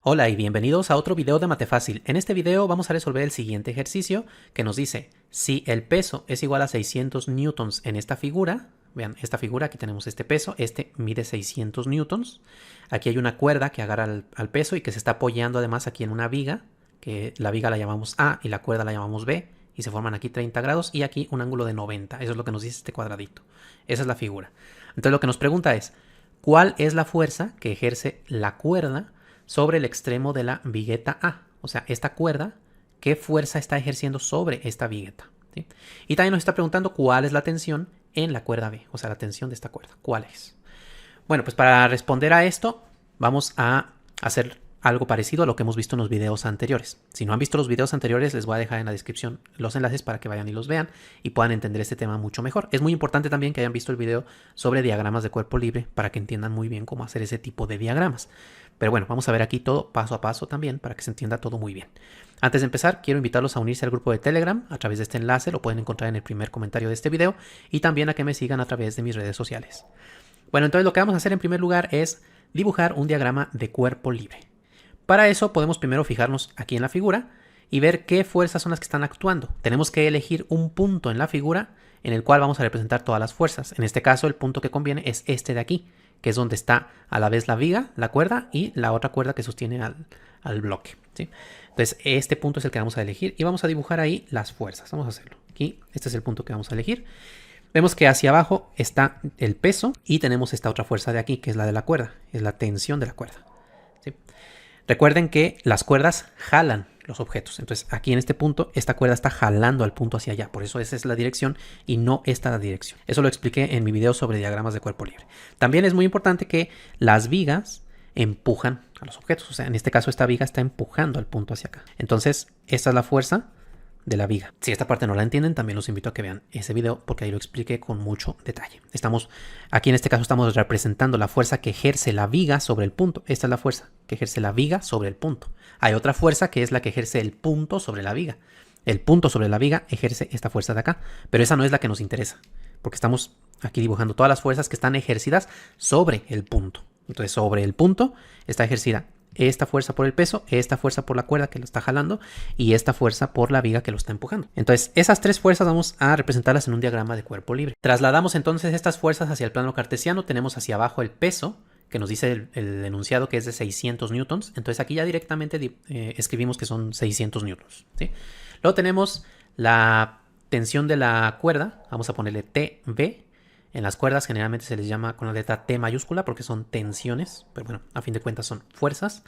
Hola y bienvenidos a otro video de Mate Fácil. En este video vamos a resolver el siguiente ejercicio que nos dice si el peso es igual a 600 newtons en esta figura. Vean, esta figura, aquí tenemos este peso, este mide 600 newtons. Aquí hay una cuerda que agarra al peso y que se está apoyando además aquí en una viga, que la viga la llamamos A y la cuerda la llamamos B, y se forman aquí 30 grados y aquí un ángulo de 90. Eso es lo que nos dice este cuadradito. Esa es la figura. Entonces lo que nos pregunta es, ¿cuál es la fuerza que ejerce la cuerda sobre el extremo de la vigueta A? O sea, esta cuerda, ¿qué fuerza está ejerciendo sobre esta vigueta? ¿Sí? Y también nos está preguntando cuál es la tensión en la cuerda B, o sea, la tensión de esta cuerda. ¿Cuál es? Bueno, pues para responder a esto, vamos a hacer algo parecido a lo que hemos visto en los videos anteriores. Si no han visto los videos anteriores, les voy a dejar en la descripción los enlaces para que vayan y los vean y puedan entender este tema mucho mejor. Es muy importante también que hayan visto el video sobre diagramas de cuerpo libre para que entiendan muy bien cómo hacer ese tipo de diagramas. Pero bueno, vamos a ver aquí todo paso a paso también para que se entienda todo muy bien. Antes de empezar, quiero invitarlos a unirse al grupo de Telegram a través de este enlace, lo pueden encontrar en el primer comentario de este video, y también a que me sigan a través de mis redes sociales. Bueno, entonces lo que vamos a hacer en primer lugar es dibujar un diagrama de cuerpo libre. Para eso podemos primero fijarnos aquí en la figura y ver qué fuerzas son las que están actuando. Tenemos que elegir un punto en la figura en el cual vamos a representar todas las fuerzas. En este caso el punto que conviene es este de aquí, que es donde está a la vez la viga, la cuerda y la otra cuerda que sostiene al bloque, ¿sí? Entonces este punto es el que vamos a elegir y vamos a dibujar ahí las fuerzas. Vamos a hacerlo. Aquí este es el punto que vamos a elegir. Vemos que hacia abajo está el peso y tenemos esta otra fuerza de aquí, que es la de la cuerda, es la tensión de la cuerda, ¿sí? Recuerden que las cuerdas jalan los objetos. Entonces aquí en este punto, esta cuerda está jalando al punto hacia allá. Por eso esa es la dirección y no esta la dirección. Eso lo expliqué en mi video sobre diagramas de cuerpo libre. También es muy importante que las vigas empujan a los objetos. O sea, en este caso esta viga está empujando al punto hacia acá. Entonces esta es la fuerza de la viga. Si esta parte no la entienden, también los invito a que vean ese video porque ahí lo expliqué con mucho detalle. Aquí en este caso estamos representando la fuerza que ejerce la viga sobre el punto. Esta es la fuerza que ejerce la viga sobre el punto. Hay otra fuerza que es la que ejerce el punto sobre la viga. El punto sobre la viga ejerce esta fuerza de acá, pero esa no es la que nos interesa, porque estamos aquí dibujando todas las fuerzas que están ejercidas sobre el punto. Entonces sobre el punto está ejercida esta fuerza por el peso, esta fuerza por la cuerda que lo está jalando y esta fuerza por la viga que lo está empujando. Entonces esas tres fuerzas vamos a representarlas en un diagrama de cuerpo libre. Trasladamos entonces estas fuerzas hacia el plano cartesiano. Tenemos hacia abajo el peso, que nos dice el enunciado que es de 600 newtons. Entonces aquí ya directamente escribimos que son 600 newtons, ¿sí? Luego tenemos la tensión de la cuerda. Vamos a ponerle TB. En las cuerdas generalmente se les llama con la letra T mayúscula porque son tensiones, pero bueno, a fin de cuentas son fuerzas.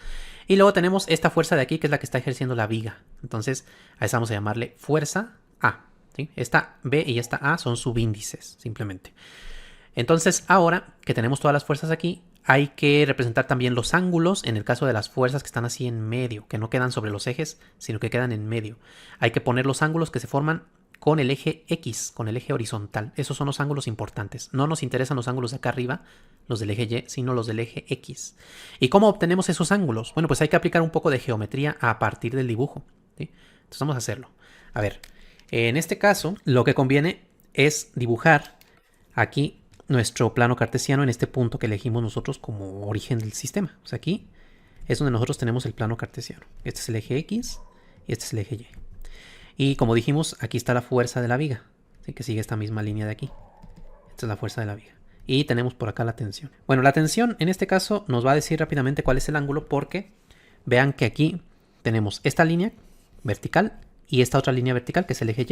Y luego tenemos esta fuerza de aquí que es la que está ejerciendo la viga. Entonces a esa vamos a llamarle fuerza A, ¿sí? Esta B y esta A son subíndices, simplemente. Entonces ahora que tenemos todas las fuerzas aquí, hay que representar también los ángulos en el caso de las fuerzas que están así en medio, que no quedan sobre los ejes, sino que quedan en medio. Hay que poner los ángulos que se forman con el eje X, con el eje horizontal. Esos son los ángulos importantes. No nos interesan los ángulos de acá arriba, los del eje Y, sino los del eje X. ¿Y cómo obtenemos esos ángulos? Bueno, pues hay que aplicar un poco de geometría a partir del dibujo, ¿sí? Entonces vamos a hacerlo. A ver, en este caso, lo que conviene es dibujar aquí nuestro plano cartesiano en este punto que elegimos nosotros como origen del sistema. O sea, aquí es donde nosotros tenemos el plano cartesiano. Este es el eje X y este es el eje Y. Y como dijimos, aquí está la fuerza de la viga, ¿sí? Que sigue esta misma línea de aquí. Esta es la fuerza de la viga. Y tenemos por acá la tensión. Bueno, la tensión en este caso nos va a decir rápidamente cuál es el ángulo porque vean que aquí tenemos esta línea vertical y esta otra línea vertical que es el eje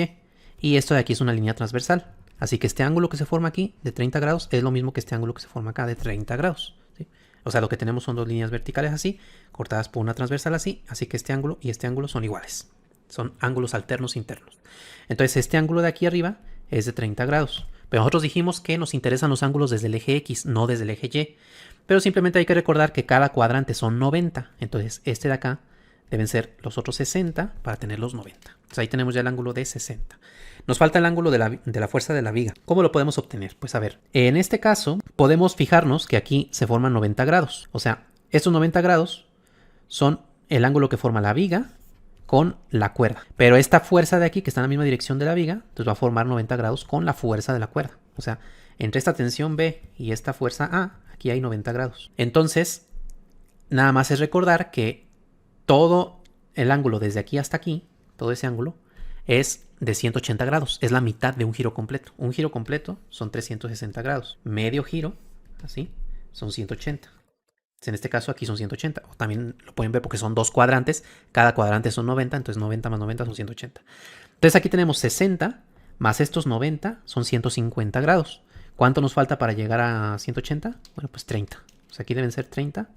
Y. Y esto de aquí es una línea transversal. Así que este ángulo que se forma aquí de 30 grados es lo mismo que este ángulo que se forma acá de 30 grados. ¿Sí? O sea, lo que tenemos son dos líneas verticales así, cortadas por una transversal así. Así que este ángulo y este ángulo son iguales. Son ángulos alternos internos. Entonces este ángulo de aquí arriba es de 30 grados. Pero nosotros dijimos que nos interesan los ángulos desde el eje X, no desde el eje Y. Pero simplemente hay que recordar que cada cuadrante son 90. Entonces este de acá deben ser los otros 60 para tener los 90. Entonces ahí tenemos ya el ángulo de 60. Nos falta el ángulo de la fuerza de la viga. ¿Cómo lo podemos obtener? Pues a ver, en este caso podemos fijarnos que aquí se forman 90 grados. O sea, estos 90 grados son el ángulo que forma la viga con la cuerda. Pero esta fuerza de aquí, que está en la misma dirección de la viga, entonces va a formar 90 grados con la fuerza de la cuerda. O sea, entre esta tensión B y esta fuerza A, aquí hay 90 grados. Entonces, nada más es recordar que todo el ángulo desde aquí hasta aquí, todo ese ángulo, es de 180 grados. Es la mitad de un giro completo. Un giro completo son 360 grados. Medio giro, así, son 180. En este caso aquí son 180. O también lo pueden ver porque son dos cuadrantes. Cada cuadrante son 90, entonces 90 más 90 son 180. Entonces aquí tenemos 60 más estos 90 son 150 grados. ¿Cuánto nos falta para llegar a 180? Bueno, pues 30. O sea, aquí deben ser 30.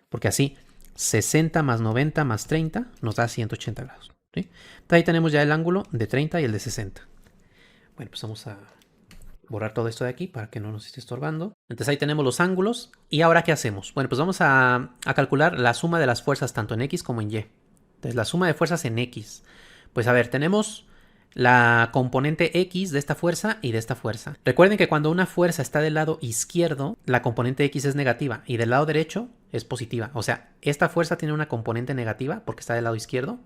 Porque así 60 más 90 más 30 nos da 180 grados. ¿Sí? Entonces ahí tenemos ya el ángulo de 30 y el de 60. Bueno, pues vamos a borrar todo esto de aquí para que no nos esté estorbando. Entonces ahí tenemos los ángulos. ¿Y ahora qué hacemos? Bueno, pues vamos a calcular la suma de las fuerzas tanto en X como en Y. Entonces la suma de fuerzas en X. Pues a ver, tenemos la componente X de esta fuerza y de esta fuerza. Recuerden que cuando una fuerza está del lado izquierdo, la componente X es negativa y del lado derecho es positiva. O sea, esta fuerza tiene una componente negativa porque está del lado izquierdo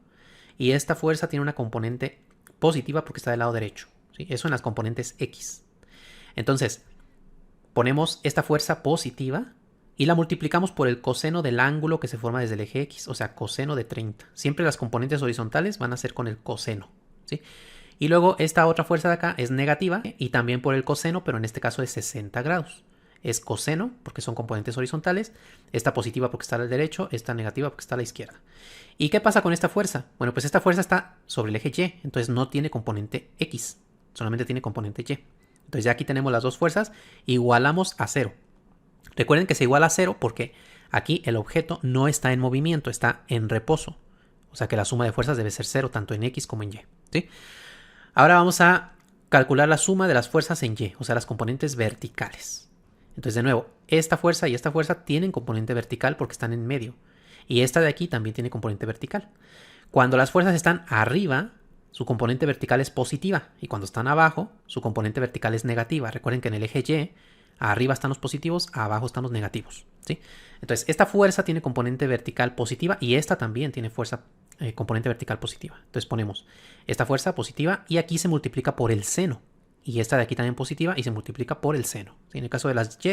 y esta fuerza tiene una componente positiva porque está del lado derecho. ¿Sí? Eso en las componentes X. Entonces, ponemos esta fuerza positiva y la multiplicamos por el coseno del ángulo que se forma desde el eje X, o sea, coseno de 30. Siempre las componentes horizontales van a ser con el coseno, ¿sí? Y luego esta otra fuerza de acá es negativa y también por el coseno, pero en este caso es 60 grados. Es coseno porque son componentes horizontales, esta positiva porque está al derecho, esta negativa porque está a la izquierda. ¿Y qué pasa con esta fuerza? Bueno, pues esta fuerza está sobre el eje Y, entonces no tiene componente X, solamente tiene componente Y. Entonces ya aquí tenemos las dos fuerzas, igualamos a 0. Recuerden que se iguala a 0 porque aquí el objeto no está en movimiento, está en reposo. O sea que la suma de fuerzas debe ser 0 tanto en X como en Y, ¿sí? Ahora vamos a calcular la suma de las fuerzas en Y, o sea las componentes verticales. Entonces de nuevo, esta fuerza y esta fuerza tienen componente vertical porque están en medio. Y esta de aquí también tiene componente vertical. Cuando las fuerzas están arriba, su componente vertical es positiva. Y cuando están abajo, su componente vertical es negativa. Recuerden que en el eje Y, arriba están los positivos, abajo están los negativos, ¿sí? Entonces esta fuerza tiene componente vertical positiva y esta también tiene fuerza componente vertical positiva. Entonces ponemos esta fuerza positiva y aquí se multiplica por el seno. Y esta de aquí también positiva y se multiplica por el seno. ¿Sí? En el caso de las Y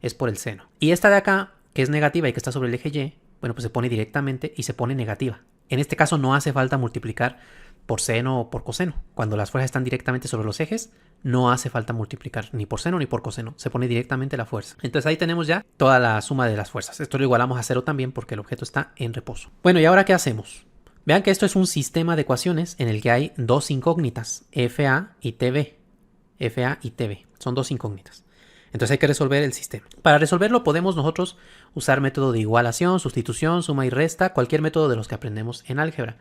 es por el seno. Y esta de acá, que es negativa y que está sobre el eje Y, bueno, pues se pone directamente y se pone negativa. En este caso no hace falta multiplicar por seno o por coseno. Cuando las fuerzas están directamente sobre los ejes, no hace falta multiplicar ni por seno ni por coseno. Se pone directamente la fuerza. Entonces ahí tenemos ya toda la suma de las fuerzas. Esto lo igualamos a 0 también porque el objeto está en reposo. Bueno, ¿y ahora qué hacemos? Vean que esto es un sistema de ecuaciones en el que hay dos incógnitas, FA y TB. FA y TB. Son dos incógnitas. Entonces hay que resolver el sistema. Para resolverlo podemos nosotros usar método de igualación, sustitución, suma y resta, cualquier método de los que aprendemos en álgebra.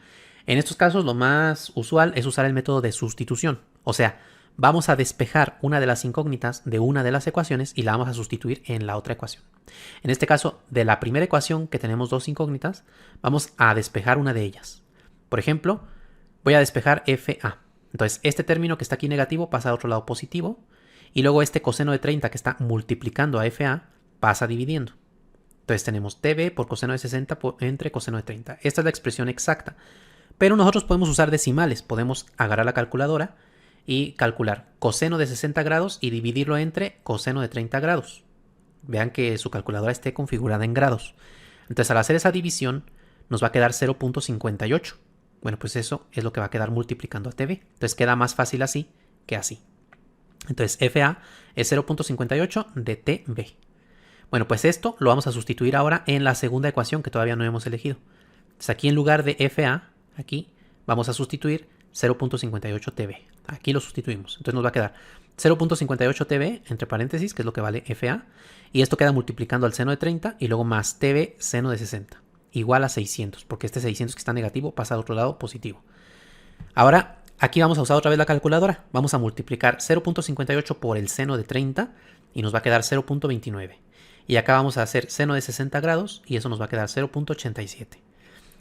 En estos casos lo más usual es usar el método de sustitución. O sea, vamos a despejar una de las incógnitas de una de las ecuaciones y la vamos a sustituir en la otra ecuación. En este caso, de la primera ecuación que tenemos dos incógnitas, vamos a despejar una de ellas. Por ejemplo, voy a despejar FA. Entonces, este término que está aquí negativo pasa a otro lado positivo. Y luego este coseno de 30 que está multiplicando a FA pasa dividiendo. Entonces tenemos TB por coseno de 60 entre coseno de 30. Esta es la expresión exacta. Pero nosotros podemos usar decimales. Podemos agarrar la calculadora y calcular coseno de 60 grados y dividirlo entre coseno de 30 grados. Vean que su calculadora esté configurada en grados. Entonces al hacer esa división nos va a quedar 0.58. Bueno, pues eso es lo que va a quedar multiplicando a TB. Entonces queda más fácil así que así. Entonces FA es 0.58 de TB. Bueno, pues esto lo vamos a sustituir ahora en la segunda ecuación que todavía no hemos elegido. Entonces aquí en lugar de FA, aquí vamos a sustituir 0.58 TB. Aquí lo sustituimos. Entonces nos va a quedar 0.58 TB, entre paréntesis, que es lo que vale FA. Y esto queda multiplicando al seno de 30 y luego más TB seno de 60. Igual a 600, porque este 600 que está negativo pasa al otro lado positivo. Ahora, aquí vamos a usar otra vez la calculadora. Vamos a multiplicar 0.58 por el seno de 30 y nos va a quedar 0.29. Y acá vamos a hacer seno de 60 grados y eso nos va a quedar 0.87.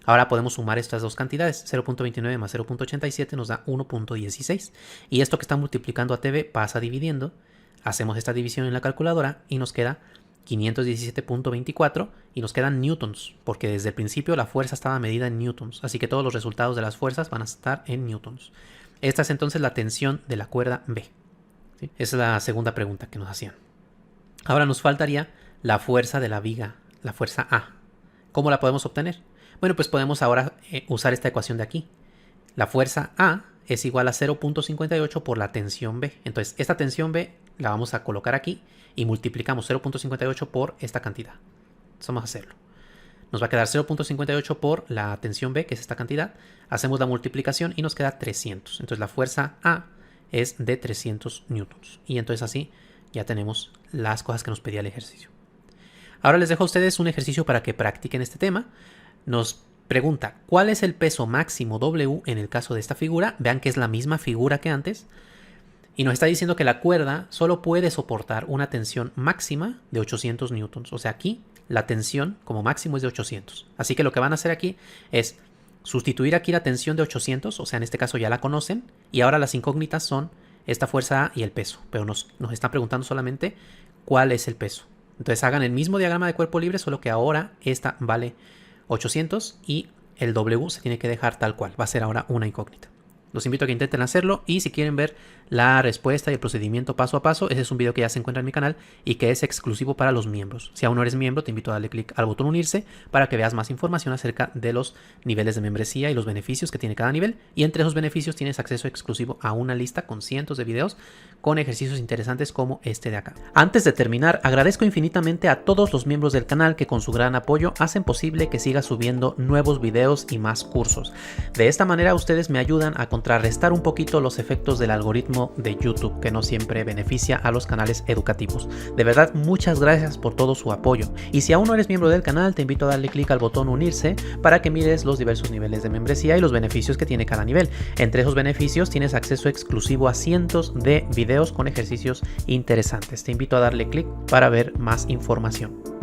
Ahora podemos sumar estas dos cantidades. 0.29 más 0.87 nos da 1.16. Y esto que está multiplicando a TB pasa dividiendo. Hacemos esta división en la calculadora y nos queda 517.24 y nos quedan newtons, porque desde el principio la fuerza estaba medida en newtons, así que todos los resultados de las fuerzas van a estar en newtons. Esta es entonces la tensión de la cuerda B. ¿Sí? Esa es la segunda pregunta que nos hacían. Ahora nos faltaría la fuerza de la viga, la fuerza A. ¿Cómo la podemos obtener? Bueno, pues podemos ahora usar esta ecuación de aquí. La fuerza A es igual a 0.58 por la tensión B. Entonces, esta tensión B la vamos a colocar aquí y multiplicamos 0.58 por esta cantidad. Entonces, vamos a hacerlo. Nos va a quedar 0.58 por la tensión B, que es esta cantidad. Hacemos la multiplicación y nos queda 300. Entonces, la fuerza A es de 300 newtons. Y entonces así ya tenemos las cosas que nos pedía el ejercicio. Ahora les dejo a ustedes un ejercicio para que practiquen este tema. Nos pregunta, ¿cuál es el peso máximo W en el caso de esta figura? Vean que es la misma figura que antes. Y nos está diciendo que la cuerda solo puede soportar una tensión máxima de 800 newtons. O sea, aquí la tensión como máximo es de 800. Así que lo que van a hacer aquí es sustituir aquí la tensión de 800. O sea, en este caso ya la conocen. Y ahora las incógnitas son esta fuerza A y el peso. Pero nos están preguntando solamente cuál es el peso. Entonces hagan el mismo diagrama de cuerpo libre, solo que ahora esta vale 800 y el W se tiene que dejar tal cual. Va a ser ahora una incógnita. Los invito a que intenten hacerlo y si quieren ver la respuesta y el procedimiento paso a paso, ese es un video que ya se encuentra en mi canal y que es exclusivo para los miembros. Si aún no eres miembro, te invito a darle clic al botón unirse para que veas más información acerca de los niveles de membresía y los beneficios que tiene cada nivel. Y entre esos beneficios tienes acceso exclusivo a una lista con cientos de videos con ejercicios interesantes como este de acá. Antes de terminar, agradezco infinitamente a todos los miembros del canal que con su gran apoyo hacen posible que siga subiendo nuevos videos y más cursos. De esta manera ustedes me ayudan a contrarrestar un poquito los efectos del algoritmo de YouTube, que no siempre beneficia a los canales educativos. De verdad, muchas gracias por todo su apoyo. Y si aún no eres miembro del canal, te invito a darle clic al botón unirse para que mires los diversos niveles de membresía y los beneficios que tiene cada nivel. Entre esos beneficios tienes acceso exclusivo a cientos de videos con ejercicios interesantes. Te invito a darle clic para ver más información.